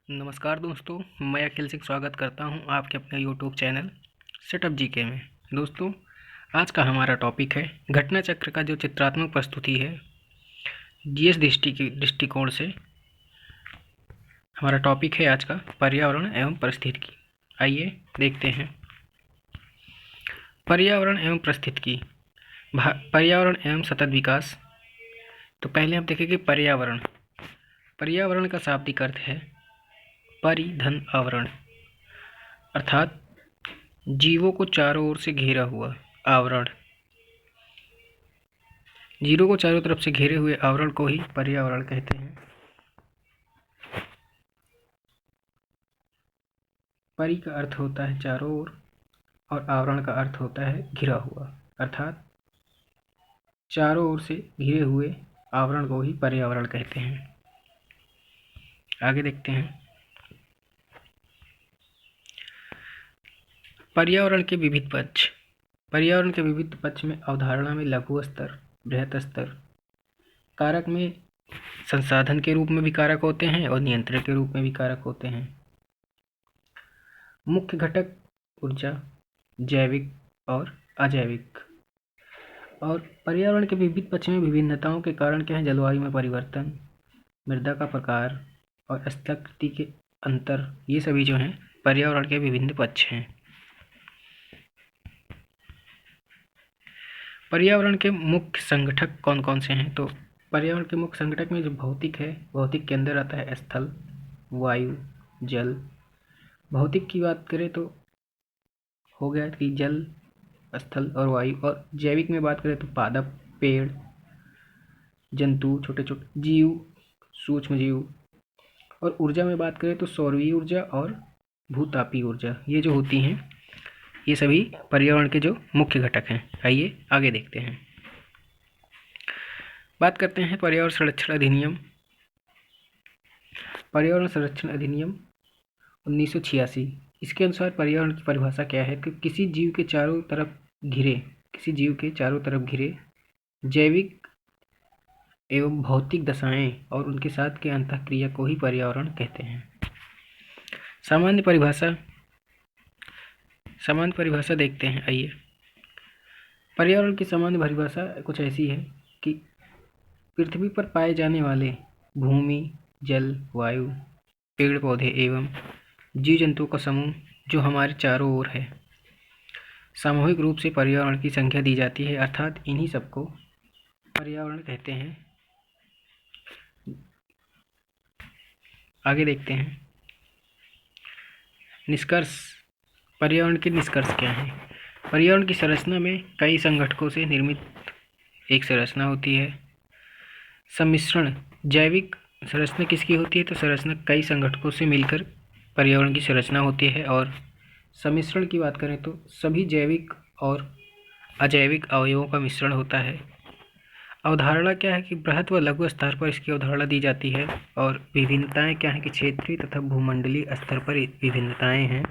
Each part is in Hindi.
नमस्कार दोस्तों, मैं अखिल सिंह स्वागत करता हूं आपके अपने यूट्यूब चैनल सेटअप जीके में। दोस्तों, आज का हमारा टॉपिक है घटना चक्र का जो चित्रात्मक प्रस्तुति है जीएस दृष्टिकोण से। हमारा टॉपिक है आज का पर्यावरण एवं पारिस्थितिकी। आइए देखते हैं। पर्यावरण एवं पारिस्थितिकी, पर्यावरण एवं सतत विकास। तो पहले हम देखेंगे पर्यावरण। पर्यावरण का शाब्दिक अर्थ है परिधन आवरण, अर्थात जीवों को चारों ओर से घेरा हुआ आवरण। जीवों को चारों तरफ से घेरे हुए आवरण को ही पर्यावरण कहते हैं। परि का अर्थ होता है चारों ओर और आवरण का अर्थ होता है घिरा हुआ, अर्थात चारों ओर से घिरे हुए आवरण को ही पर्यावरण कहते हैं। आगे देखते हैं। पर्यावरण के विविध पक्ष। पर्यावरण के विविध पक्ष में अवधारणा में लघु स्तर, बृहत स्तर, कारक में संसाधन के रूप में भी कारक होते हैं और नियंत्रण के रूप में भी कारक होते हैं। मुख्य घटक ऊर्जा, जैविक और अजैविक। और पर्यावरण के विविध पक्ष में विभिन्नताओं के कारण क्या है? जलवायु में परिवर्तन, मृदा का प्रकार और स्थलाकृति के अंतर, ये सभी जो हैं पर्यावरण के विभिन्न पक्ष हैं। पर्यावरण के मुख्य संगठक कौन कौन से हैं? तो पर्यावरण के मुख्य संगठक में जो भौतिक है, भौतिक के अंदर आता है स्थल, वायु, जल। भौतिक की बात करें तो हो गया कि जल, स्थल और वायु। और जैविक में बात करें तो पादप, पेड़, जंतु, छोटे छोटे जीव, सूक्ष्म जीव। और ऊर्जा में बात करें तो सौरवीय ऊर्जा और भूतापीय ऊर्जा, ये जो होती हैं ये सभी पर्यावरण के जो मुख्य घटक हैं। आइए आगे देखते हैं। बात करते हैं पर्यावरण संरक्षण अधिनियम। पर्यावरण संरक्षण अधिनियम 1986। इसके अनुसार पर्यावरण की परिभाषा क्या है कि किसी जीव के चारों तरफ घिरे जैविक एवं भौतिक दशाएं और उनके साथ के अंतःक्रिया को ही पर्यावरण कहते हैं। सामान्य परिभाषा देखते हैं। आइए, पर्यावरण की सामान्य परिभाषा कुछ ऐसी है कि पृथ्वी पर पाए जाने वाले भूमि, जल, वायु, पेड़ पौधे एवं जीव जंतुओं का समूह जो हमारे चारों ओर है, सामूहिक रूप से पर्यावरण की संख्या दी जाती है, अर्थात इन्हीं सबको पर्यावरण कहते हैं। आगे देखते हैं। निष्कर्ष। पर्यावरण के निष्कर्ष क्या हैं? पर्यावरण की संरचना में कई संगठकों से निर्मित एक संरचना होती है। सम्मिश्रण। जैविक संरचना किसकी होती है? तो संरचना कई संगठकों से मिलकर पर्यावरण की संरचना होती है। और सम्मिश्रण की बात करें तो सभी जैविक और अजैविक अवयवों का मिश्रण होता है। अवधारणा क्या है कि बृहत व लघु स्तर पर इसकी अवधारणा दी जाती है। और विभिन्नताएं क्या है कि क्षेत्रीय तथा भूमंडलीय स्तर पर विभिन्नताएं हैं।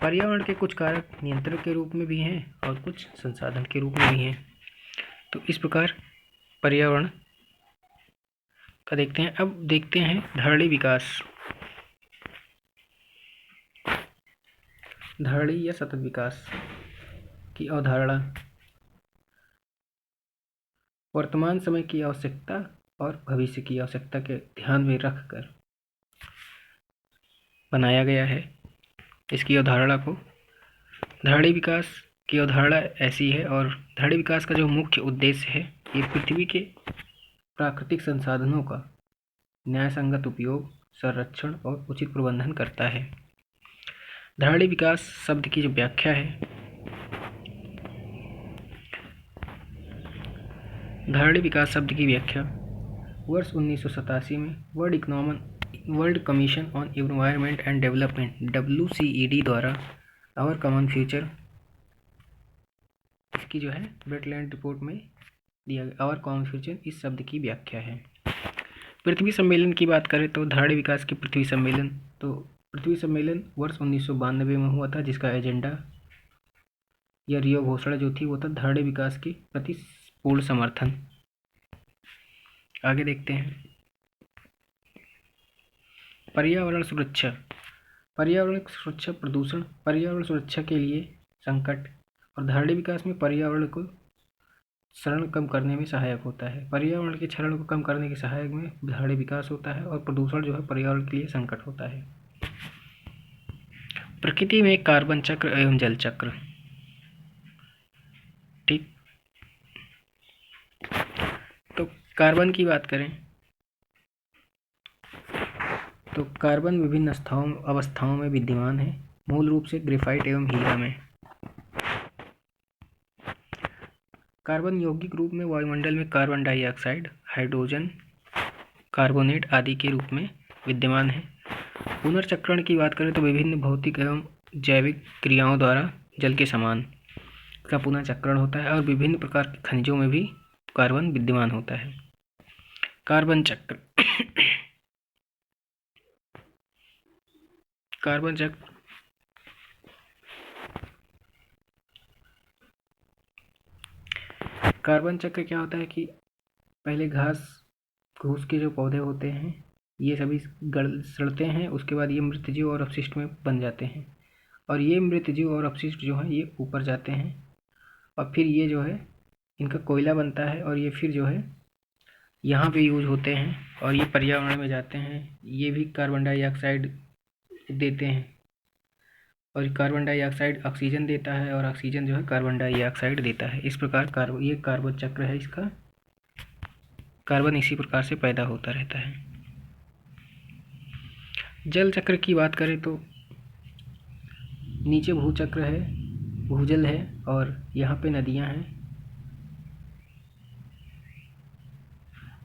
पर्यावरण के कुछ कारक नियंत्रण के रूप में भी हैं और कुछ संसाधन के रूप में भी हैं। तो इस प्रकार पर्यावरण का देखते हैं। अब देखते हैं धारणी विकास। धारणी या सतत विकास की अवधारणा वर्तमान समय की आवश्यकता और भविष्य की आवश्यकता के ध्यान में रखकर बनाया गया है। इसकी अवधारणा को धारणी विकास की अवधारणा ऐसी है। और धारणी विकास का जो मुख्य उद्देश्य है, ये पृथ्वी के प्राकृतिक संसाधनों का न्यायसंगत उपयोग, संरक्षण और उचित प्रबंधन करता है। धारणी विकास शब्द की जो व्याख्या है, धारणी विकास शब्द की व्याख्या वर्ष 1987 में world commission on environment and development WCED द्वारा आवर कॉमन फ्यूचर, इसकी जो है वेटलैंड रिपोर्ट में दिया गया आवर कॉमन फ्यूचर, इस शब्द की व्याख्या है। पृथ्वी सम्मेलन की बात करें तो धारणी विकास की पृथ्वी सम्मेलन वर्ष 1992 में हुआ था, जिसका एजेंडा या रियो घोषणा जो थी वो था धारणी विकास के प्रति पूर्ण समर्थन। आगे देखते हैं। पर्यावरण सुरक्षा। पर्यावरण सुरक्षा, प्रदूषण, पर्यावरण सुरक्षा के लिए संकट और धारणीय विकास में पर्यावरण को क्षरण कम करने में सहायक होता है। पर्यावरण के क्षरण को कम करने के सहायक में धारणीय विकास होता है और प्रदूषण जो है पर्यावरण के लिए संकट होता है। प्रकृति में कार्बन चक्र एवं जल चक्र। ठीक, तो कार्बन की बात करें तो कार्बन विभिन्न अवस्थाओं में विद्यमान है, मूल रूप से ग्रेफाइट एवं हीरा में। कार्बन यौगिक रूप में वायुमंडल में कार्बन डाइऑक्साइड, हाइड्रोजन, कार्बोनेट आदि के रूप में विद्यमान है। पुनर्चक्रण की बात करें तो विभिन्न भौतिक एवं जैविक क्रियाओं द्वारा जल के समान का पुनर्चक्रण होता है और विभिन्न प्रकार के खनिजों में भी कार्बन विद्यमान होता है। कार्बन चक्र। कार्बन चक्र क्या होता है कि पहले घूस के जो पौधे होते हैं ये सभी सड़ते हैं, उसके बाद ये मृतजीव और अपशिष्ट में बन जाते हैं और ये मृतजीव और अपशिष्ट जो है ये ऊपर जाते हैं और फिर ये जो है इनका कोयला बनता है और ये फिर जो है यहाँ पे यूज होते हैं और ये पर्यावरण में जाते हैं। ये भी कार्बन डाइऑक्साइड देते हैं और कार्बन डाइऑक्साइड ऑक्सीजन देता है और ऑक्सीजन जो है कार्बन डाइऑक्साइड देता है। इस प्रकार ये कार्बन चक्र है इसका। कार्बन इसी प्रकार से पैदा होता रहता है। जल चक्र की बात करें तो नीचे भूचक्र है, भूजल है और यहाँ पे नदियाँ हैं,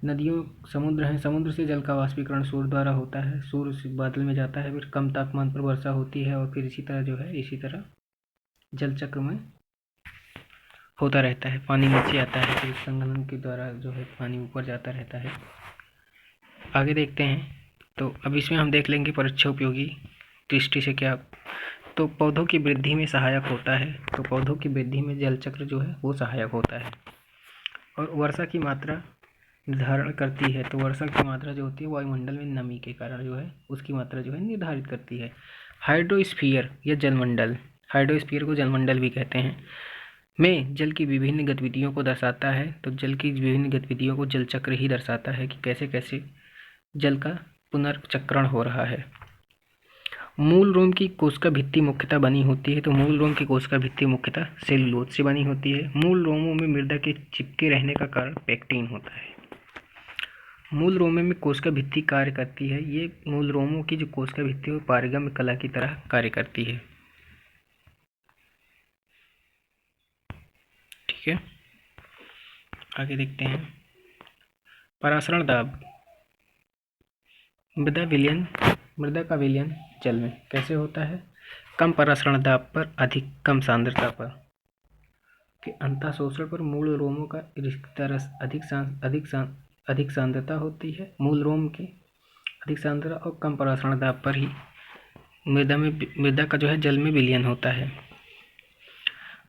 नदियों, समुद्र हैं। समुद्र से जल का वाष्पीकरण सूर्य द्वारा होता है, सूर्य से बादल में जाता है, फिर कम तापमान पर वर्षा होती है और फिर इसी तरह जल चक्र में होता रहता है। पानी नीचे आता है, फिर संघनन के द्वारा जो है पानी ऊपर जाता रहता है। आगे देखते हैं, तो अब इसमें हम देख लेंगे परीक्षा उपयोगी दृष्टि से क्या। तो पौधों की वृद्धि में सहायक होता है, तो पौधों की वृद्धि में जल चक्र जो है वो सहायक होता है। और वर्षा की मात्रा निर्धारण करती है, तो वर्षा की मात्रा जो होती है वायुमंडल में नमी के कारण जो है उसकी मात्रा जो है निर्धारित करती है। हाइड्रोस्फीयर या जलमंडल, हाइड्रोस्फीयर को जलमंडल भी कहते हैं, में जल की विभिन्न गतिविधियों को दर्शाता है। तो जल की विभिन्न गतिविधियों को जल चक्र ही दर्शाता है कि कैसे कैसे जल का पुनर्चक्रण हो रहा है। मूल रोम की कोशिका भित्ति मुख्यतः बनी होती है, तो मूल रोम की कोशिका भित्ति मुख्यतः सेलुलोज से बनी होती है। मूल रोमों में मृदा के चिपके रहने का कारण पेक्टिन होता है। मूल रोमों में कोशिका भित्ति कार्य करती है। ये मूल रोमों की जो कोशिका भित्ति है वो पारगम्य कला की तरह कार्य करती है। ठीक है, आगे देखते हैं। परासरण दाब। मृदा का विलयन जल में कैसे होता है? कम परासरण दाब पर, कम सांद्रता पर के अंतःशोषण पर मूल रोमों का रस अधिक सांद्रता होती है। मूल रोम की अधिक सांद्रता और कम परासरण दाब पर ही मृदा का जो है जल में विलयन होता है।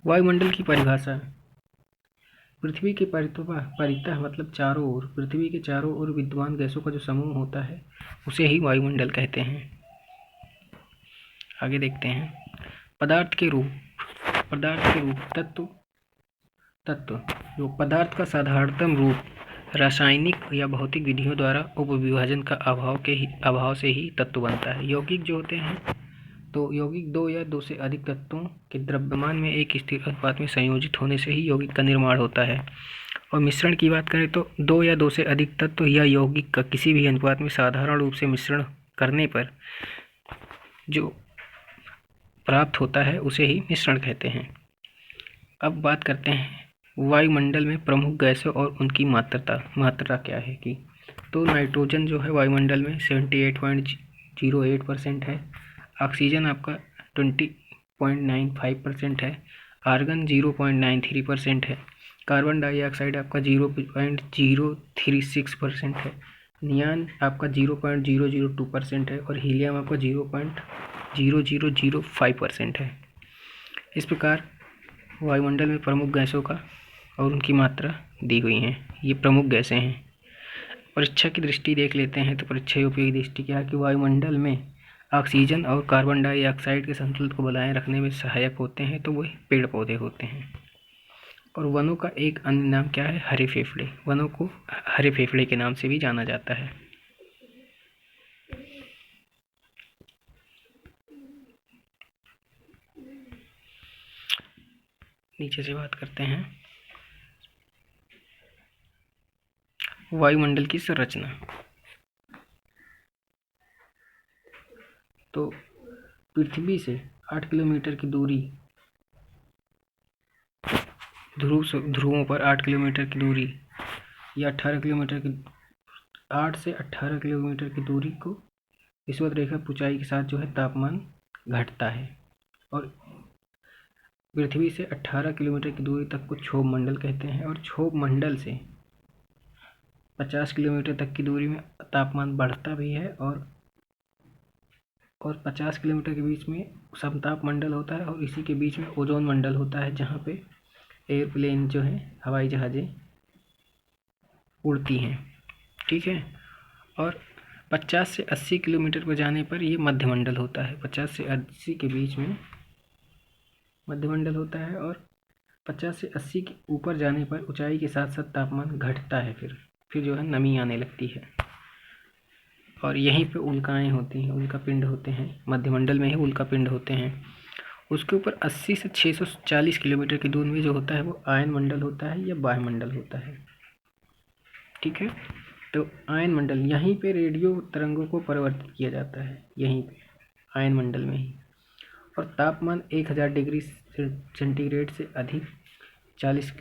वायुमंडल की परिभाषा। पृथ्वी के परितः मतलब चारों ओर, पृथ्वी के चारों ओर विद्यमान गैसों का जो समूह होता है उसे ही वायुमंडल कहते हैं। आगे देखते हैं। पदार्थ के रूप तत्व जो पदार्थ का साधारणतम रूप रासायनिक या भौतिक विधियों द्वारा उपविभाजन का अभाव से ही तत्व बनता है। यौगिक जो होते हैं, तो यौगिक दो या दो से अधिक तत्वों के द्रव्यमान में एक स्थिर अनुपात में संयोजित होने से ही यौगिक का निर्माण होता है। और मिश्रण की बात करें तो दो या दो से अधिक तत्व या यौगिक का किसी भी अनुपात में साधारण रूप से मिश्रण करने पर जो प्राप्त होता है उसे ही मिश्रण कहते हैं। अब बात करते हैं वायुमंडल में प्रमुख गैसों और उनकी मात्रा क्या है कि, तो नाइट्रोजन जो है वायुमंडल में 78.08% है, ऑक्सीजन आपका 20.95% है, आर्गन 0.93% है, कार्बन डाइऑक्साइड आपका 0.036% है, नियान आपका 0.002% है और हीलियम आपका 0.0005% है। इस प्रकार वायुमंडल में प्रमुख गैसों का और उनकी मात्रा दी हुई है। ये प्रमुख गैसें हैं। परीक्षा की दृष्टि देख लेते हैं। तो परीक्षा उपयोगी दृष्टि क्या है कि वायुमंडल में ऑक्सीजन और कार्बन डाइऑक्साइड के संतुलन को बनाए रखने में सहायक होते हैं, तो वह पेड़ पौधे होते हैं। और वनों का एक अन्य नाम क्या है? हरे फेफड़े। वनों को हरे फेफड़े के नाम से भी जाना जाता है। नीचे से बात करते हैं वायुमंडल की संरचना। तो पृथ्वी से 8 किलोमीटर की दूरी, ध्रुवों पर 8 किलोमीटर की दूरी या 18 किलोमीटर की 8 से 18 किलोमीटर की दूरी को विषुवत रेखा ऊंचाई के साथ जो है तापमान घटता है। और पृथ्वी से 18 किलोमीटर की दूरी तक को क्षोभ मंडल कहते हैं। और क्षोभ मंडल से 50 किलोमीटर तक की दूरी में तापमान बढ़ता भी है, और 50 किलोमीटर के बीच में समताप मंडल होता है, और इसी के बीच में ओजोन मंडल होता है, जहाँ पे एयरप्लेन जो है, हवाई जहाज़ें उड़ती हैं। ठीक है। और 50 से 80 किलोमीटर पर जाने पर ये मध्यमंडल होता है। 50 से 80 के बीच में मध्यमंडल होता है, और 50 से 80 के ऊपर जाने पर ऊंचाई के साथ साथ तापमान घटता है। फिर जो है नमी आने लगती है, और यहीं पे उल्काएं होती हैं, उल्का पिंड होते हैं। मध्यमंडल में ही उल्का पिंड होते हैं। उसके ऊपर 80 से 640 किलोमीटर की दूरी में जो होता है वो आयन मंडल होता है या वायुमंडल होता है। ठीक है। तो आयन मंडल, यहीं पे रेडियो तरंगों को परिवर्तित किया जाता है, यहीं पे आयन मंडल में ही। और तापमान 1000 डिग्री सेंटीग्रेड से अधिक 40,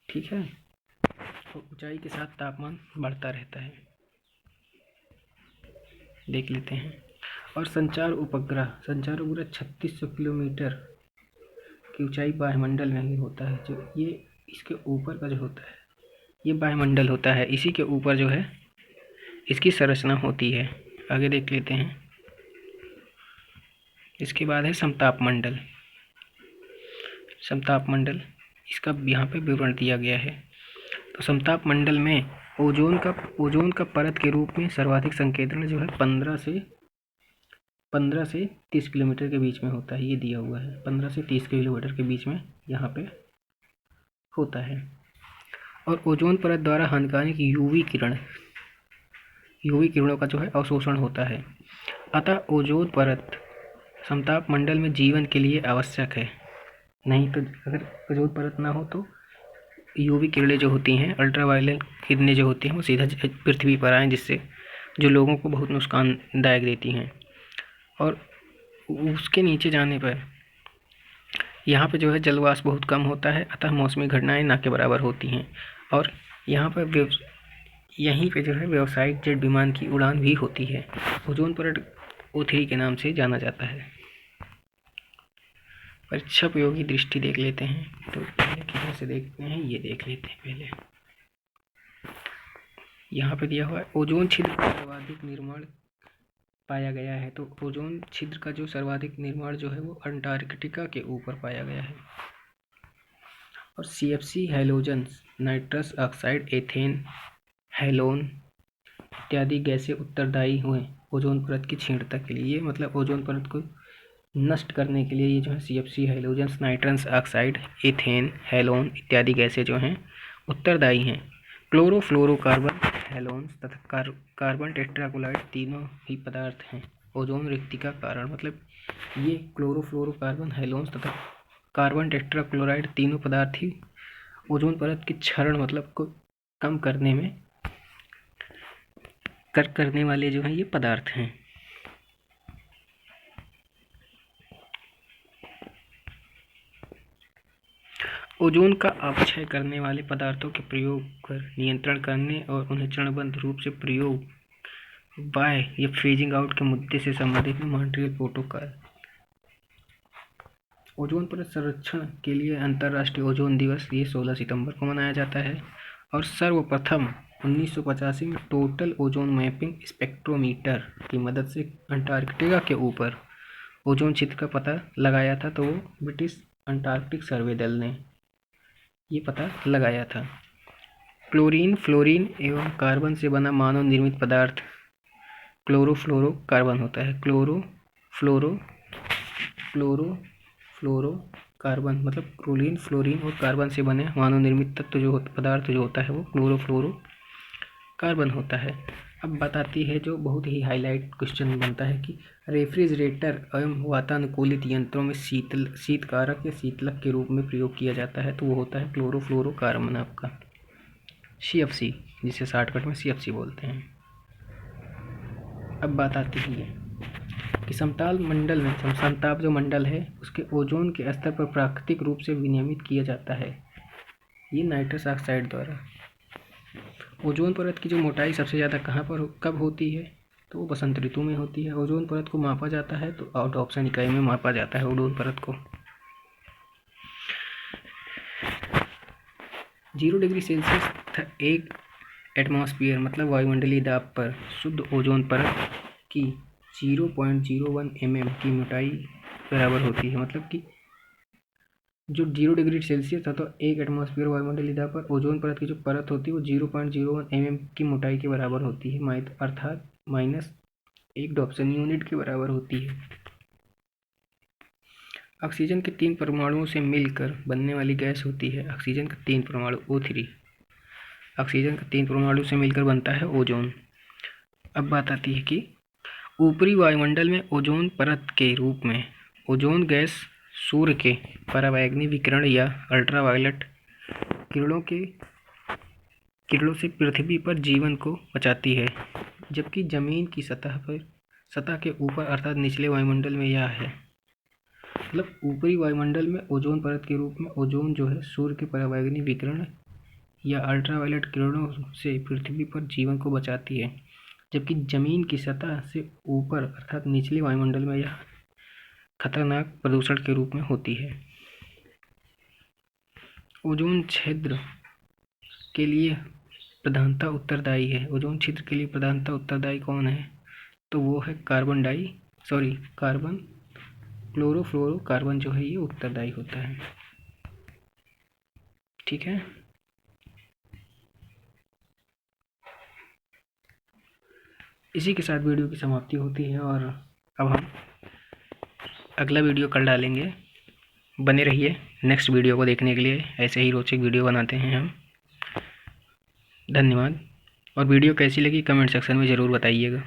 ठीक है। तो ऊंचाई के साथ तापमान बढ़ता रहता है। देख लेते हैं। और संचार उपग्रह 3600 किलोमीटर की ऊंचाई वायुमंडल में ही होता है। जो ये इसके ऊपर का जो होता है ये वायुमंडल होता है, इसी के ऊपर जो है इसकी संरचना होती है। आगे देख लेते हैं। इसके बाद है समताप मंडल। समताप मंडल, इसका यहाँ पे विवरण दिया गया है। तो समताप मंडल में ओजोन का परत के रूप में सर्वाधिक संकेंद्रण जो है 15 से 30 किलोमीटर के बीच में होता है। ये दिया हुआ है 15 से 30 किलोमीटर के बीच में यहाँ पे होता है। और ओजोन परत द्वारा हानिकारक यूवी किरणों का जो है अवशोषण होता है। अतः ओजोन परत समताप मंडल में जीवन के लिए आवश्यक है। नहीं तो अगर ओजोन परत ना हो तो यूवी किरणें जो होती हैं, अल्ट्रावायलेट किरणें जो होती हैं, वो सीधा पृथ्वी पर आएँ, जिससे जो लोगों को बहुत नुकसानदायक देती हैं। और उसके नीचे जाने पर यहाँ पे जो है जलवाष्प बहुत कम होता है, अतः मौसमी घटनाएं ना के बराबर होती हैं। और यहाँ पर यहीं पे जो है व्यावसायिक जेट विमान की उड़ान भी होती है। ओजोन परत O3 के नाम से जाना जाता है। परीक्षा उपयोगी दृष्टि देख लेते हैं। तो पहले किधर से देखते हैं, ये देख लेते हैं पहले। यहाँ पे दिया हुआ है ओजोन छिद्र का सर्वाधिक निर्माण पाया गया है। तो ओजोन छिद्र का जो सर्वाधिक निर्माण जो है वो अंटार्कटिका के ऊपर पाया गया है। और CFC, halogens, nitrous oxide, ethane, halon इत्यादि गैसें उत्तरदायी हुए ओजोन परत की क्षीणता के लिए। मतलब ओजोन परत को नष्ट करने के लिए ये जो है CFC, halogens, nitrous oxide, ethane, halon इत्यादि गैसें जो हैं उत्तरदायी हैं। क्लोरोफ्लोरोकार्बन, हैलोन्स तथा कार्बन टेट्राक्लोराइड तीनों ही पदार्थ हैं ओजोन रिक्ति का कारण। मतलब ये क्लोरोफ्लोरोकार्बन, हैलोन्स तथा कार्बन टेट्राक्लोराइड तीनों पदार्थ ही ओजोन परत की क्षरण मतलब को कम करने में करने वाले जो हैं ये पदार्थ हैं। ओजोन का अपक्षय करने वाले पदार्थों के प्रयोग पर नियंत्रण करने और उन्हें चरणबद्ध रूप से प्रयोग बाय या फेजिंग आउट के मुद्दे से संबंधित मॉन्ट्रियल प्रोटोकॉल। ओजोन परत संरक्षण के लिए अंतर्राष्ट्रीय ओजोन दिवस ये 16 सितंबर को मनाया जाता है। और सर्वप्रथम 1985 में टोटल ओजोन मैपिंग स्पेक्ट्रोमीटर की मदद से अंटार्कटिका के ऊपर ओजोन छिद्र का पता लगाया था। तो वो ब्रिटिश अंटार्कटिक सर्वे दल ने ये पता लगाया था। क्लोरीन, फ्लोरीन एवं कार्बन से बना मानव निर्मित पदार्थ क्लोरोफ्लोरोकार्बन होता है। क्लोरोफ्लोरोकार्बन मतलब क्लोरीन, फ्लोरीन और कार्बन से बने मानव निर्मित तत्व पदार्थ जो होता है वो क्लोरोफ्लोरोकार्बन होता है। अब बात आती है जो बहुत ही हाईलाइट क्वेश्चन बनता है कि रेफ्रिजरेटर एवं वातानुकूलित यंत्रों में शीतकारक या शीतलक के रूप में प्रयोग किया जाता है, तो वो होता है क्लोरोफ्लोरोकार्बन आपका CFC, जिसे शॉर्टकट में CFC बोलते हैं। अब बात आती है कि समताप मंडल में समताप जो मंडल है उसके ओजोन के स्तर पर प्राकृतिक रूप से विनियमित किया जाता है, ये नाइट्रस ऑक्साइड द्वारा। ओजोन परत की जो मोटाई सबसे ज़्यादा कहाँ पर कब होती है, तो वो बसंत ऋतु में होती है। ओजोन परत को मापा जाता है तो आउट ऑप्शन इकाई में मापा जाता है ओजोन परत को। 0 डिग्री सेल्सियस 1 एटमॉस्फेयर मतलब वायुमंडलीय दाब पर शुद्ध ओजोन परत की 0.01 mm की मोटाई बराबर होती है। मतलब कि जो 0 डिग्री सेल्सियस था तो 1 एटमॉस्फेयर वायुमंडलीय दाब पर ओजोन परत की जो परत होती है वो 0.01 mm की मोटाई के बराबर होती है, अर्थात -1 डॉप्सन यूनिट के बराबर होती है। ऑक्सीजन के 3 परमाणुओं से मिलकर बनने वाली गैस होती है ऑक्सीजन का 3 परमाणु O3। ऑक्सीजन का 3 परमाणु से मिलकर बनता है ओजोन। अब बात आती है कि ऊपरी वायुमंडल में ओजोन परत के रूप में ओजोन गैस सूर्य के पराबैंगनी विकिरण या अल्ट्रावायलेट किरणों से पृथ्वी पर जीवन को बचाती है, जबकि जमीन की सतह के ऊपर अर्थात निचले वायुमंडल में यह है। मतलब ऊपरी वायुमंडल में ओजोन परत के रूप में ओजोन जो है सूर्य के पराबैंगनी विकिरण या अल्ट्रावायलेट किरणों से पृथ्वी पर जीवन को बचाती है, जबकि जमीन की सतह से ऊपर अर्थात निचले वायुमंडल में यह खतरनाक प्रदूषण के रूप में होती है। ओजोन छिद्र के लिए प्रधानता उत्तरदायी है। ओजोन छिद्र के लिए प्रधानता उत्तरदायी कौन है, तो वो है कार्बन क्लोरोफ्लोरोकार्बन जो है ये उत्तरदायी होता है। ठीक है, इसी के साथ वीडियो की समाप्ति होती है और अब हम अगला वीडियो कल डालेंगे। बने रहिए नेक्स्ट वीडियो को देखने के लिए, ऐसे ही रोचक वीडियो बनाते हैं हम। धन्यवाद। और वीडियो कैसी लगी कमेंट सेक्शन में ज़रूर बताइएगा।